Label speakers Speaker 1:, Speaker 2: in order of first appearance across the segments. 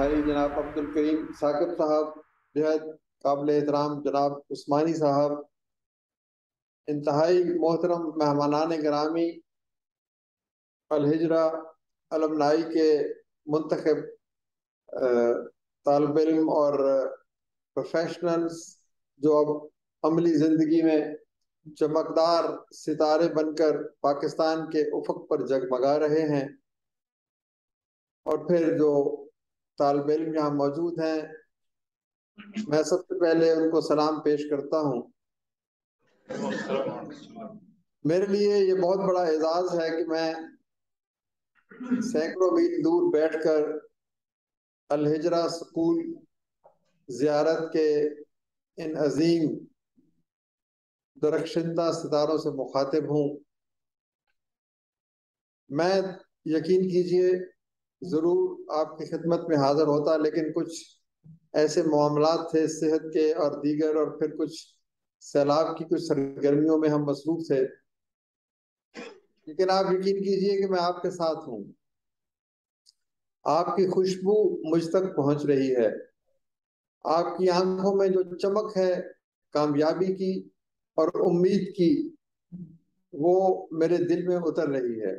Speaker 1: بھائی جناب عبد الکریم ثاقب صاحب، بہت قابل احترام جناب عثمانی صاحب، انتہائی محترم مہمانان گرامی، الہجرہ المنائی کے منتخب طالب علم اور پروفیشنلز جو اب عملی زندگی میں چمکدار ستارے بن کر پاکستان کے افق پر جگمگا رہے ہیں، اور پھر جو طالب علم یہاں موجود ہیں، میں سب سے پہلے ان کو سلام پیش کرتا ہوں۔ میرے لیے یہ بہت بڑا اعزاز ہے کہ میں سینکڑوں میل دور بیٹھ کر الہجرہ اسکول زیارت کے ان عظیم درخشندہ ستاروں سے مخاطب ہوں۔ میں یقین کیجئے ضرور آپ کی خدمت میں حاضر ہوتا، لیکن کچھ ایسے معاملات تھے صحت کے اور دیگر، اور پھر کچھ سیلاب کی کچھ سرگرمیوں میں ہم مصروف تھے، لیکن آپ یقین کیجئے کہ میں آپ کے ساتھ ہوں۔ آپ کی خوشبو مجھ تک پہنچ رہی ہے، آپ کی آنکھوں میں جو چمک ہے کامیابی کی اور امید کی، وہ میرے دل میں اتر رہی ہے۔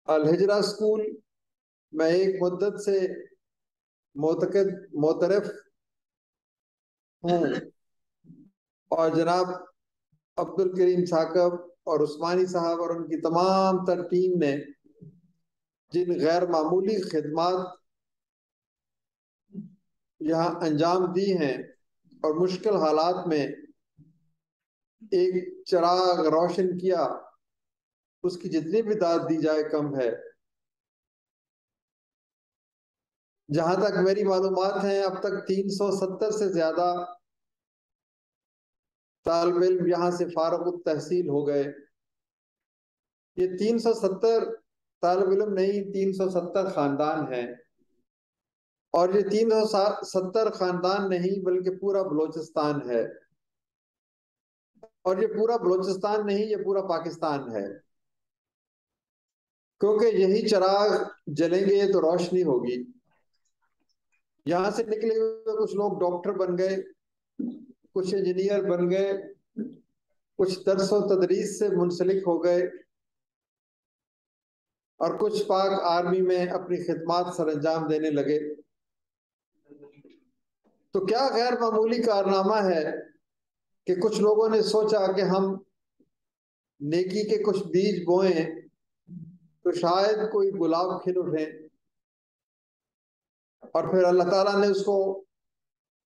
Speaker 1: الہجرہ اسکول میں ایک مدت سے معترف ہوں، اور جناب عبد الکریم ثاقب اور عثمانی صاحب اور ان کی تمام تر ٹیم نے جن غیر معمولی خدمات یہاں انجام دی ہیں اور مشکل حالات میں ایک چراغ روشن کیا، اس کی جتنی بھی داد دی جائے کم ہے۔ جہاں تک میری معلومات ہیں، اب تک 370 سے زیادہ طالب علم یہاں سے فارغ التحصیل ہو گئے۔ یہ 370 طالب علم نہیں، 370 خاندان ہیں، اور یہ 370 خاندان نہیں بلکہ پورا بلوچستان ہے، اور یہ پورا بلوچستان نہیں، یہ پورا پاکستان ہے، کیونکہ یہی چراغ جلیں گے تو روشنی ہوگی۔ یہاں سے نکلے ہوئے کچھ لوگ ڈاکٹر بن گئے، کچھ انجینئر بن گئے، کچھ درس و تدریس سے منسلک ہو گئے، اور کچھ پاک آرمی میں اپنی خدمات سر انجام دینے لگے۔ تو کیا غیر معمولی کارنامہ ہے کہ کچھ لوگوں نے سوچا کہ ہم نیکی کے کچھ بیج بوئیں تو شاید کوئی گلاب کھل اٹھے، اور پھر اللہ تعالیٰ نے اس کو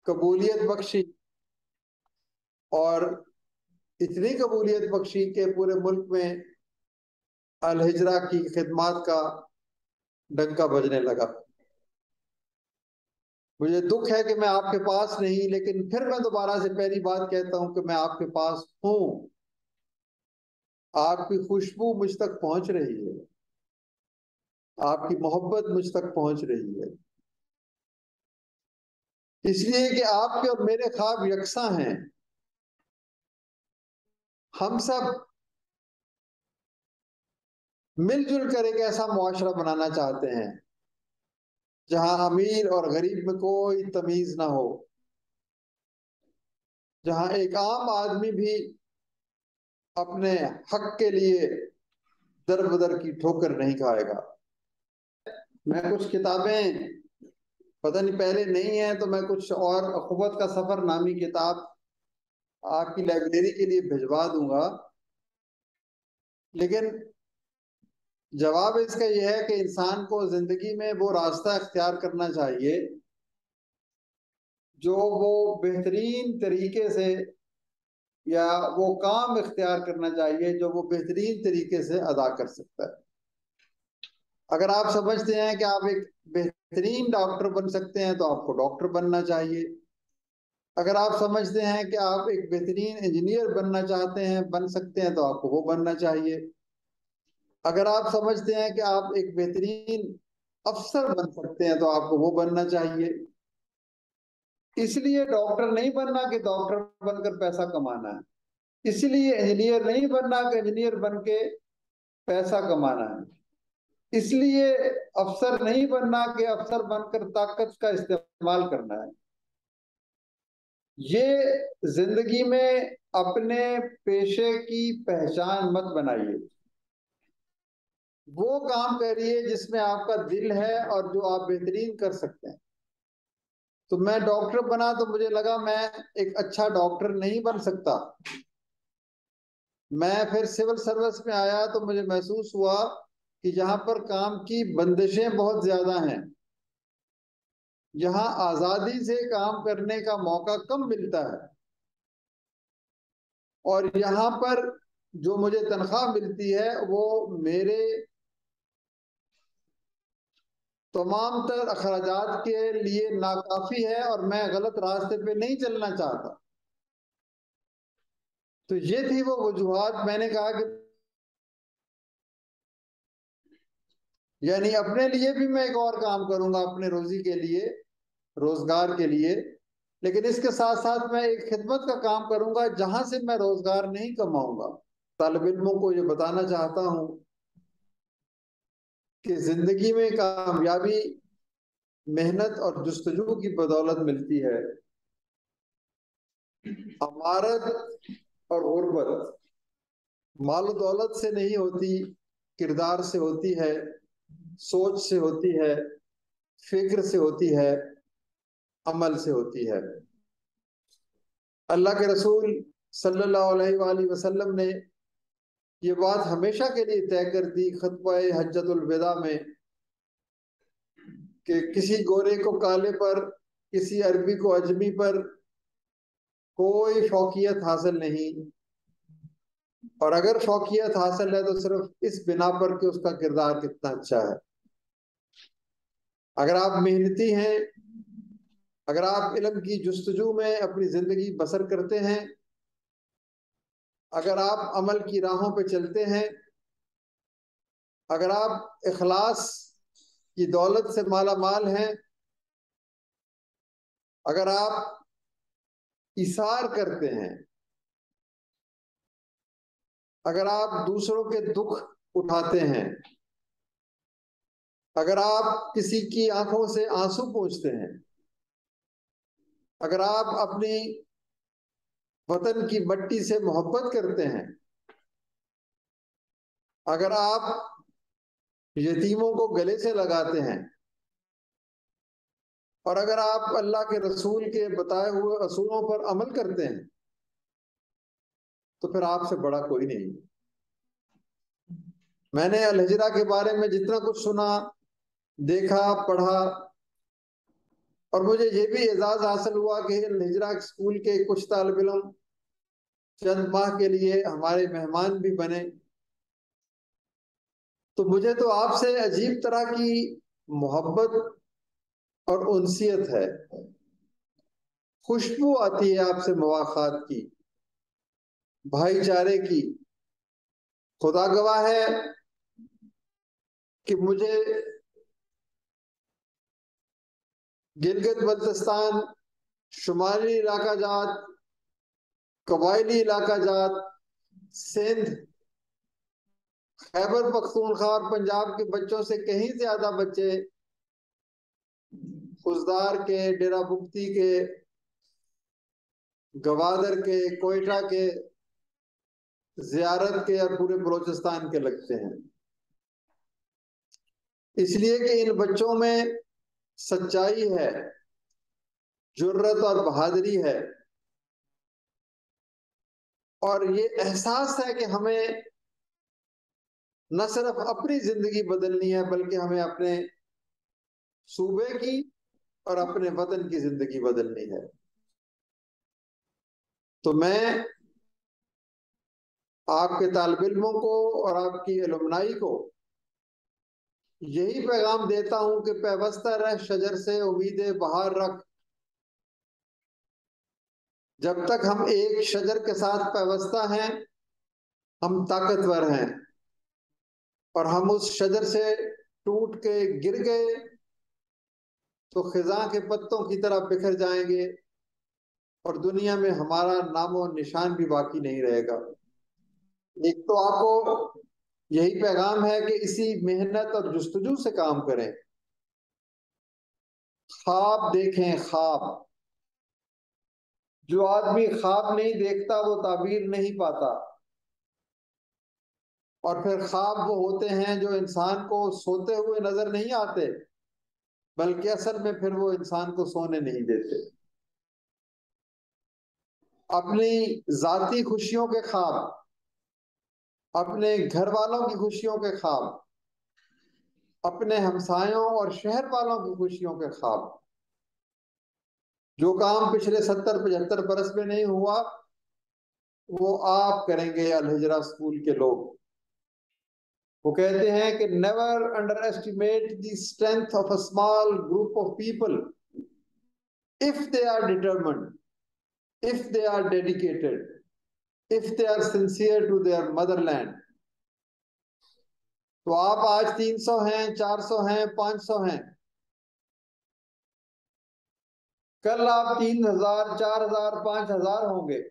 Speaker 1: قبولیت بخشی، اور اتنی قبولیت بخشی کہ پورے ملک میں الہجرہ کی خدمات کا ڈنکا بجنے لگا۔ مجھے دکھ ہے کہ میں آپ کے پاس نہیں، لیکن پھر میں دوبارہ سے پہلی بات کہتا ہوں کہ میں آپ کے پاس ہوں۔ آپ کی خوشبو مجھ تک پہنچ رہی ہے، آپ کی محبت مجھ تک پہنچ رہی ہے، اس لیے کہ آپ کے اور میرے خواب یکساں ہیں۔ ہم سب مل جل کر ایک ایسا معاشرہ بنانا چاہتے ہیں جہاں امیر اور غریب میں کوئی تمیز نہ ہو، جہاں ایک عام آدمی بھی اپنے حق کے لیے در بدر کی ٹھوکر نہیں کھائے گا۔ میں کچھ کتابیں پتہ نہیں پہلے نہیں ہیں، تو میں کچھ اور اخوت کا سفر نامی کتاب آپ کی لائبریری کے لیے بھجوا دوں گا، لیکن جواب اس کا یہ ہے کہ انسان کو زندگی میں وہ راستہ اختیار کرنا چاہیے جو وہ بہترین طریقے سے، یا وہ کام اختیار کرنا چاہیے جو وہ بہترین طریقے سے ادا کر سکتا ہے۔ اگر آپ سمجھتے ہیں کہ آپ ایک بہترین ڈاکٹر بن سکتے ہیں تو آپ کو ڈاکٹر بننا چاہیے۔ اگر آپ سمجھتے ہیں کہ آپ ایک بہترین انجینئر بننا چاہتے ہیں، بن سکتے ہیں، تو آپ کو وہ بننا چاہیے۔ اگر آپ سمجھتے ہیں کہ آپ ایک بہترین افسر بن سکتے ہیں تو آپ کو وہ بننا چاہیے۔ اس لیے ڈاکٹر نہیں بننا کہ ڈاکٹر بن کر پیسہ کمانا ہے، اس لیے انجینئر نہیں بننا کہ انجینئر بن کے پیسہ کمانا ہے۔ اس لیے افسر نہیں بننا کہ افسر بن کر طاقت کا استعمال کرنا ہے. یہ زندگی میں اپنے پیشے کی پہچان مت بنائیے. وہ کام کریے جس میں آپ کا دل ہے اور جو آپ بہترین کر سکتے ہیں. تو میں ڈاکٹر بنا تو مجھے لگا میں ایک اچھا ڈاکٹر نہیں بن سکتا. میں پھر سول سروس میں آیا تو مجھے محسوس ہوا کہ یہاں پر کام کی بندشیں بہت زیادہ ہیں. یہاں آزادی سے کام کرنے کا موقع کم ملتا ہے، اور یہاں پر جو مجھے تنخواہ ملتی ہے وہ میرے تمام تر اخراجات کے لیے ناکافی ہے، اور میں غلط راستے پہ نہیں چلنا چاہتا. تو یہ تھی وہ وجوہات. میں نے کہا کہ یعنی اپنے لیے بھی میں ایک اور کام کروں گا، اپنے روزی کے لیے، روزگار کے لیے، لیکن اس کے ساتھ ساتھ میں ایک خدمت کا کام کروں گا جہاں سے میں روزگار نہیں کماؤں گا. طالب علموں کو یہ بتانا چاہتا ہوں کہ زندگی میں کامیابی محنت اور جستجو کی بدولت ملتی ہے. امارت اور غربت مال و دولت سے نہیں ہوتی، کردار سے ہوتی ہے، سوچ سے ہوتی ہے، فکر سے ہوتی ہے، عمل سے ہوتی ہے. اللہ کے رسول صلی اللہ علیہ وآلہ وسلم نے یہ بات ہمیشہ کے لیے طے کر دی خطبہ حجۃ الوداع میں کہ کسی گورے کو کالے پر، کسی عربی کو اجمی پر کوئی فوقیت حاصل نہیں، اور اگر فوقیت حاصل ہے تو صرف اس بنا پر کہ اس کا کردار کتنا اچھا ہے. اگر آپ محنتی ہیں، اگر آپ علم کی جستجو میں اپنی زندگی بسر کرتے ہیں، اگر آپ عمل کی راہوں پہ چلتے ہیں، اگر آپ اخلاص کی دولت سے مالا مال ہیں، اگر آپ ایثار کرتے ہیں، اگر آپ دوسروں کے دکھ اٹھاتے ہیں، اگر آپ کسی کی آنکھوں سے آنسو پوچھتے ہیں، اگر آپ اپنی وطن کی مٹی سے محبت کرتے ہیں، اگر آپ یتیموں کو گلے سے لگاتے ہیں، اور اگر آپ اللہ کے رسول کے بتائے ہوئے اصولوں پر عمل کرتے ہیں، تو پھر آپ سے بڑا کوئی نہیں. میں نے الہجرہ کے بارے میں جتنا کچھ سنا، دیکھا، پڑھا، اور مجھے یہ بھی اعزاز حاصل ہوا کہ الہجرہ اسکول کے کچھ طالب علم چند ماہ کے لیے ہمارے مہمان بھی بنے، تو مجھے تو آپ سے عجیب طرح کی محبت اور انسیت ہے. خوشبو آتی ہے آپ سے مواخات کی، بھائی چارے کی. خدا گواہ ہے کہ مجھے گلگت بلتستان، شمالی علاقہ جات، قبائلی علاقہ جات، سندھ، خیبر پختونخوا اور پنجاب کے بچوں سے کہیں زیادہ بچے خزدار کے، ڈیرہ بگٹی کے، گوادر کے، کوئٹہ کے، زیارت کے اور پورے بلوچستان کے لگتے ہیں. اس لیے کہ ان بچوں میں سچائی ہے، جرت اور بہادری ہے، اور یہ احساس ہے کہ ہمیں نہ صرف اپنی زندگی بدلنی ہے بلکہ ہمیں اپنے صوبے کی اور اپنے وطن کی زندگی بدلنی ہے. تو میں آپ کے طالب علموں کو اور آپ کی الومنائی کو یہی پیغام دیتا ہوں کہ پیوستہ رہ شجر سے امید بہار رکھ. جب تک ہم ایک شجر کے ساتھ پیوستہ ہیں، ہم طاقتور ہیں، اور ہم اس شجر سے ٹوٹ کے گر گئے تو خزاں کے پتوں کی طرح بکھر جائیں گے، اور دنیا میں ہمارا نام و نشان بھی باقی نہیں رہے گا. ایک تو آپ کو یہی پیغام ہے کہ اسی محنت اور جستجو سے کام کریں. خواب دیکھیں، خواب. جو آدمی خواب نہیں دیکھتا وہ تعبیر نہیں پاتا. اور پھر خواب وہ ہوتے ہیں جو انسان کو سوتے ہوئے نظر نہیں آتے، بلکہ اصل میں پھر وہ انسان کو سونے نہیں دیتے. اپنی ذاتی خوشیوں کے خواب، اپنے گھر والوں کی خوشیوں کے خواب، اپنے ہمسایوں اور شہر والوں کی خوشیوں کے خواب. جو کام پچھلے 70-75 برس میں نہیں ہوا وہ آپ کریں گے الہجرہ اسکول کے لوگ. وہ کہتے ہیں کہ never under estimate the strength of a small group of people if they are determined, if they are dedicated, if they are sincere to their motherland. تو آپ آج 300 ہیں، 400 ہیں، 500 ہیں، کل آپ 3000، 4000، 5000 ہوں گے.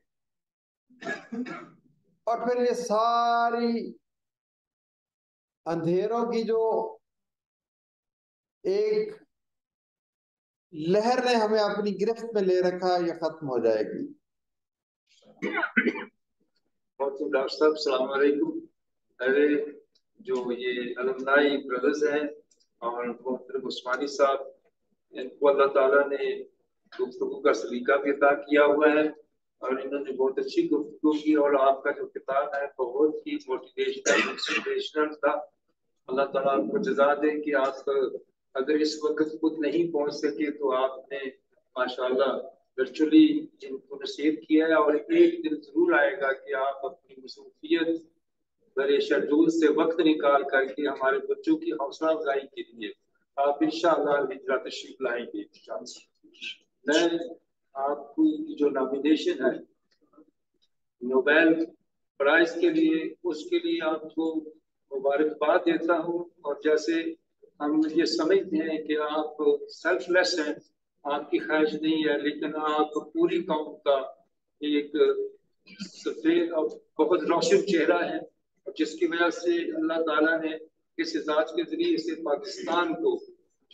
Speaker 1: اور پھر یہ ساری اندھیروں کی جو ایک لہر نے ہمیں اپنی گرفت میں لے رکھا یہ ختم ہو جائے گی.
Speaker 2: ڈاکٹر صاحب السلام علیکم. ارے جو یہ المنائی بردرز ہیں اور محترم عثمانی صاحب، ان کو اللہ تعالیٰ نے گفتگو کا سلیقہ بھی عطا کیا ہوا ہے اور انہوں نے بہت اچھی گفتگو کی، اور آپ کا جو کتاب ہے بہت ہی موٹیویشنل انسپریشنل تھا. اللہ تعالیٰ آپ کو جزا دے کہ آپ اگر اس وقت خود نہیں پہنچ سکے تو آپ نے ماشاءاللہ ورچولی جن کو نصیب کیا ہے، اور ایک دن ضرور آئے گا کہ آپ اپنی مصروفیت بڑے شیڈول سے وقت نکال کر کے ہمارے بچوں کی حوصلہ افزائی کے لیے آپ انشاءاللہ ہجرہ تشریف لائیں گے. میں آپ کی جو نامینیشن ہے نوبیل پرائز کے لیے، اس کے لیے آپ کو مبارکباد دیتا ہوں. اور جیسے ہم یہ سمجھتے ہیں کہ آپ سیلف لیس ہیں، آپ کی خواہش نہیں ہے، لیکن آپ پوری قوم کا ایک سفید اور بہت روشن چہرہ ہے، جس کی وجہ سے اللہ تعالیٰ نے اس اعزاز کے ذریعے سے پاکستان کو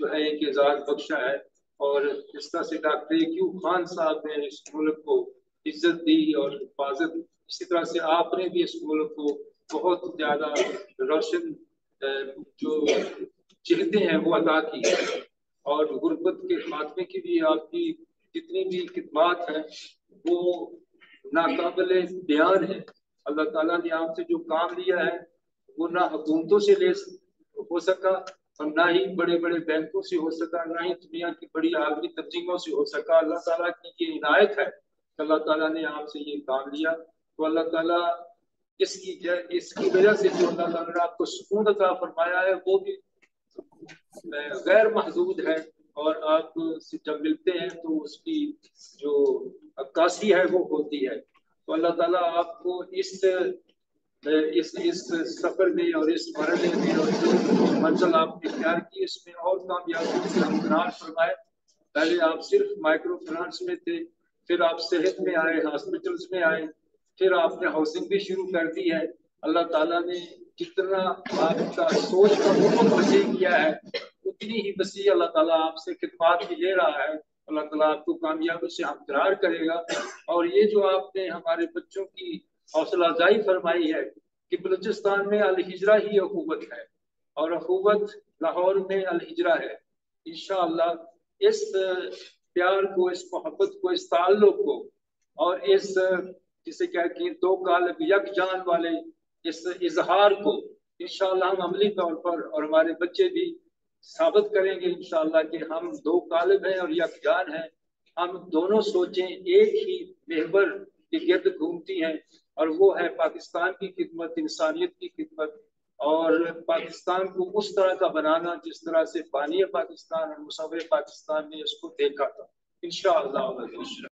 Speaker 2: جو ہے ایک اعزاز بخشا ہے. اور اس طرح سے ڈاکٹر ایوب خان صاحب نے اس ملک کو عزت دی اور حفاظت، اسی طرح سے آپ نے بھی اس ملک کو بہت زیادہ روشن جو جہتیں ہیں وہ عطا کی ہے. اور غربت کے خاتمے کی بھی آپ کی جتنی بھی خدمات ہیں وہ ناقابل بیان ہے. اللہ تعالیٰ نے آپ سے جو کام لیا ہے وہ نہ حکومتوں سے ہو سکا اور نہ ہی بڑے بڑے بینکوں سے ہو سکا، نہ ہی دنیا کی بڑی عالمی تنظیموں سے ہو سکا. اللہ تعالیٰ کی یہ عنایت ہے، اللہ تعالیٰ نے آپ سے یہ کام لیا. تو اللہ تعالیٰ اس کی وجہ سے جو اللہ تعالیٰ نے آپ کو سکون عطا فرمایا ہے وہ بھی غیر محدود ہے. اور آپ سے جب ملتے ہیں تو اس کی جو عکاسی ہے وہ ہوتی ہے. تو اللہ تعالیٰ آپ کو اس سفر میں اور اس مرحلے میں اور جو منزل آپ نے اختیار کی اس میں اور کامیابی سے ہمکنار فرمائے. پہلے آپ صرف مائکرو فنانس میں تھے، پھر آپ صحت میں آئے، ہاسپٹلس میں آئے، پھر آپ نے ہاؤسنگ بھی شروع کر دی ہے. اللہ تعالیٰ نے جتنا آپ کا سوچ کا افق وسیع کیا ہے اتنی ہی وسیع اللہ تعالیٰ آپ سے خدمات بھی لے رہا ہے. اللہ تعالیٰ آپ کو کامیابی سے ہمکنار کرے گا. اور یہ جو آپ نے ہمارے بچوں کی حوصلہ افزائی فرمائی ہے کہ بلوچستان میں الہجرہ ہی اخوت ہے، اور اخوت لاہور میں الہجرہ ہے. انشاءاللہ اس پیار کو، اس محبت کو، اس تعلق کو اور اس جسے کیا کہ دو قالب یک جان والے اس اظہار کو انشاءاللہ ہم عملی طور پر اور ہمارے بچے بھی ثابت کریں گے انشاءاللہ کہ ہم دو قالب ہیں اور یک جان ہیں. ہم دونوں سوچیں ایک ہی محور کے گرد گھومتی ہیں، اور وہ ہے پاکستان کی خدمت، انسانیت کی خدمت، اور پاکستان کو اس طرح کا بنانا جس طرح سے بانی پاکستان اور مصور پاکستان نے اس کو دیکھا تھا. انشاءاللہ